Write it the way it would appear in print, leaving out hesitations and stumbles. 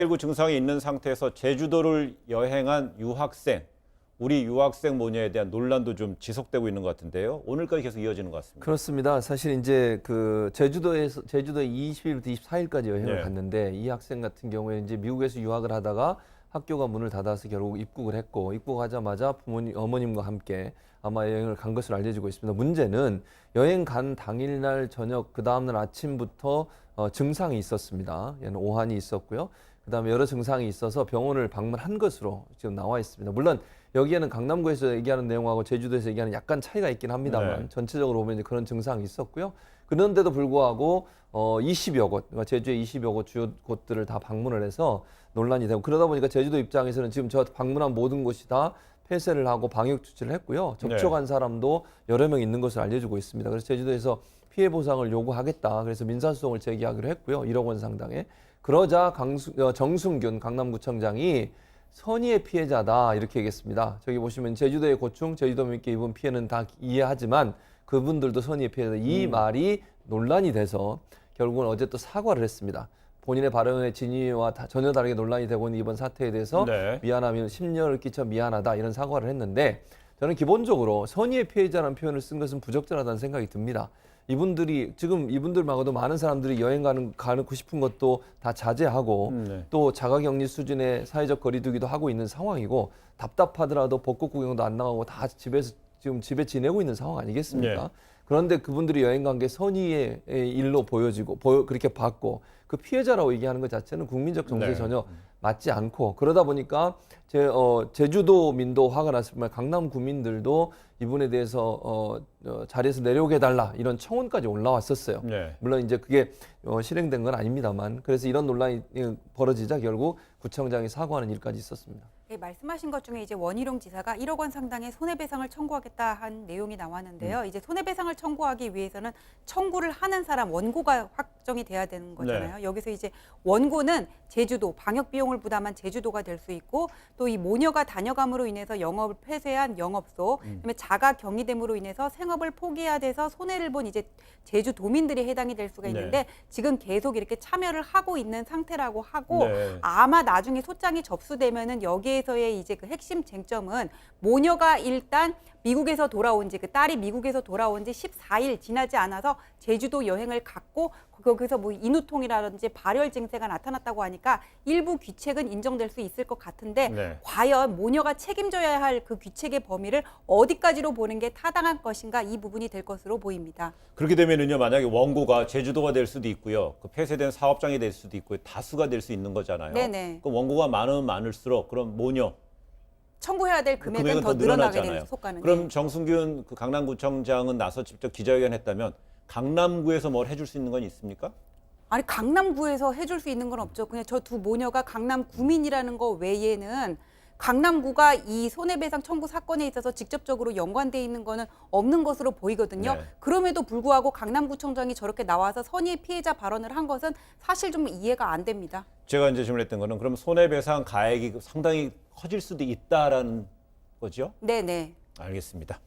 코로나19 증상이 있는 상태에서 제주도를 여행한 유학생, 우리 유학생 모녀에 대한 논란도 좀 지속되고 있는 것 같은데요. 오늘까지 계속 이어지는 것 같습니다. 그렇습니다. 사실 이제 제주도에 20일부터 24일까지 여행을 네. 갔는데 이 학생 같은 경우에 이제 미국에서 유학을 하다가 학교가 문을 닫아서 결국 입국을 했고 입국하자마자 어머님과 함께 아마 여행을 간 것으로 알려지고 있습니다. 문제는 여행 간 당일날 저녁 그 다음날 아침부터 증상이 있었습니다. 얘는 오한이 있었고요. 그다음에 여러 증상이 있어서 병원을 방문한 것으로 지금 나와 있습니다. 물론 여기에는 강남구에서 얘기하는 내용하고 제주도에서 얘기하는 약간 차이가 있긴 합니다만 네. 전체적으로 보면 이제 그런 증상이 있었고요. 그런데도 불구하고 20여 곳, 그러니까 제주의 20여 곳 주요 곳들을 다 방문을 해서 논란이 되고 그러다 보니까 제주도 입장에서는 지금 저 방문한 모든 곳이 다 폐쇄를 하고 방역 조치를 했고요. 접촉한 사람도 여러 명 있는 것으로 알려지고 있습니다. 그래서 제주도에서 피해 보상을 요구하겠다. 그래서 민사소송을 제기하기로 했고요. 1억 원 상당의. 그러자 정순균 강남구청장이 선의의 피해자다 이렇게 얘기했습니다. 저기 보시면 제주도의 고충, 제주도민께 입은 피해는 다 이해하지만 그분들도 선의의 피해자다. 이 말이 논란이 돼서 결국은 어제 또 사과를 했습니다. 본인의 발언의 진위와 전혀 다르게 논란이 되고 있는 이번 사태에 대해서 미안하면 심려를 끼쳐 미안하다 이런 사과를 했는데 저는 기본적으로 선의의 피해자라는 표현을 쓴 것은 부적절하다는 생각이 듭니다. 이분들이 지금 이분들 말고도 많은 사람들이 여행 가고 싶은 것도 다 자제하고 또 자가격리 수준의 사회적 거리두기도 하고 있는 상황이고 답답하더라도 벚꽃 구경도 안 나가고 다 지금 집에 지내고 있는 상황 아니겠습니까? 그런데 그분들이 여행 간 게 선의의 일로 보여지고 그렇게 봤고 그 피해자라고 얘기하는 것 자체는 국민적 정서에 전혀 맞지 않고 그러다 보니까 제주도민도 화가 났지만 강남 구민들도 이분에 대해서 자리에서 내려오게 해달라 이런 청원까지 올라왔었어요. 물론 이제 그게 실행된 건 아닙니다만 그래서 이런 논란이 벌어지자 결국 구청장이 사과하는 일까지 있었습니다. 네, 말씀하신 것 중에 이제 원희룡 지사가 1억 원 상당의 손해배상을 청구하겠다 한 내용이 나왔는데요. 이제 손해배상을 청구하기 위해서는 청구를 하는 사람 원고가 확정이 돼야 되는 거잖아요. 여기서 이제 원고는 제주도 방역 비용을 부담한 제주도가 될 수 있고 또 이 모녀가 다녀감으로 인해서 영업을 폐쇄한 영업소, 그다음에 자가 격리됨으로 인해서 생업을 포기해야 돼서 손해를 본 이제 제주도민들이 해당이 될 수가 있는데 지금 계속 이렇게 참여를 하고 있는 상태라고 하고 아마 나중에 소장이 접수되면은 여기에서의 이제 그 핵심 쟁점은 모녀가 일단 미국에서 돌아온 지 그 딸이 미국에서 돌아온 지 14일 지나지 않아서 제주도 여행을 갔고 거기서 뭐 인후통이라든지 발열 증세가 나타났다고 하니까 일부 귀책은 인정될 수 있을 것 같은데 과연 모녀가 책임져야 할 그 귀책의 범위를 어디까지로 보는 게 타당한 것인가 이 부분이 될 것으로 보입니다. 그렇게 되면은요, 만약에 원고가 제주도가 될 수도 있고요, 그 폐쇄된 사업장이 될 수도 있고요, 다수가 될 수 있는 거잖아요. 그 원고가 많으면 많을수록 그럼 모녀 청구해야 될 금액은 더 늘어나게 되는 속가는. 그럼 정순균 그 강남구청장은 나서 직접 기자회견 했다면 강남구에서 뭘 해줄 수 있는 건 있습니까? 아니 강남구에서 해줄 수 있는 건 없죠. 그냥 저 두 모녀가 강남구민이라는 거 외에는 강남구가 이 손해배상 청구 사건에 있어서 직접적으로 연관돼 있는 거는 없는 것으로 보이거든요. 그럼에도 불구하고 강남구청장이 저렇게 나와서 선의의 피해자 발언을 한 것은 사실 좀 이해가 안 됩니다. 제가 이제 질문했던 거는 그럼 손해배상 가액이 상당히 커질 수도 있다라는 거죠? 네네. 알겠습니다.